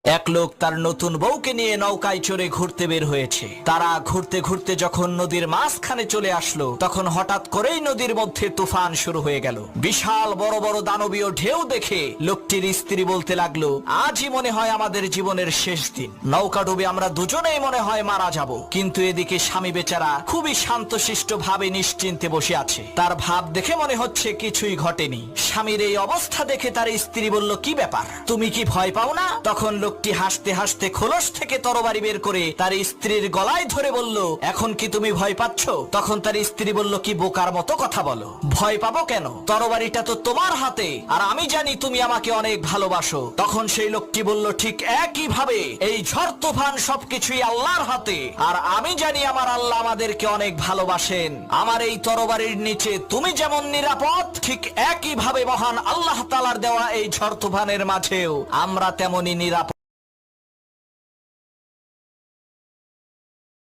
এক লোক তার নতুন বউকে নিয়ে নৌকায় চড়ে ঘুরতে বের হয়েছে। তারা ঘুরতে ঘুরতে যখন নদীর মাঝখানে চলে আসলো, তখন হঠাৎ করেই নদীর মধ্যে তুফান শুরু হয়ে গেল। বিশাল বড় বড় দানবীয় ঢেউ দেখে লোকটির স্ত্রী বলতে লাগলো, আজই মনে হয় আমাদের জীবনের শেষ দিন। নৌকা ডুবে আমরা দুজনেই মনে হয় মারা যাব। কিন্তু এদিকে স্বামী বেচারা খুবই শান্তশিষ্ট ভাবে নিশ্চিন্তে বসে আছে। তার ভাব দেখে মনে হচ্ছে কিছুই ঘটেনি। স্বামীর এই অবস্থা দেখে তার স্ত্রী বলল, কি ব্যাপার, তুমি কি ভয় পাও না? তখন লোকটি হাসতে হাসতে খোলস থেকে তরবারি বের করে তার স্ত্রীর গলায় ধরে বলল, এখন কি তুমি ভয় পাচ্ছ? তখন তার স্ত্রী বলল, কি বোকার মতো কথা বলো, ভয় পাবো কেন? তরবারিটা তো তোমার হাতে, আর আমি জানি তুমি আমাকে অনেক ভালোবাসো। তখন সেই লোকটি বলল, ঠিক একই ভাবে এই ঝড় তুফান সবকিছুই আল্লাহর হাতে, আর আমি জানি আমার আল্লাহ আমাদেরকে অনেক ভালোবাসেন। আমার এই তরবারির নিচে তুমি যেমন নিরাপদ, ঠিক একই ভাবে মহান আল্লাহ তাআলার দেওয়া এই ঝড় তুফানের মাঝেও আমরা তেমনি নিরাপদ।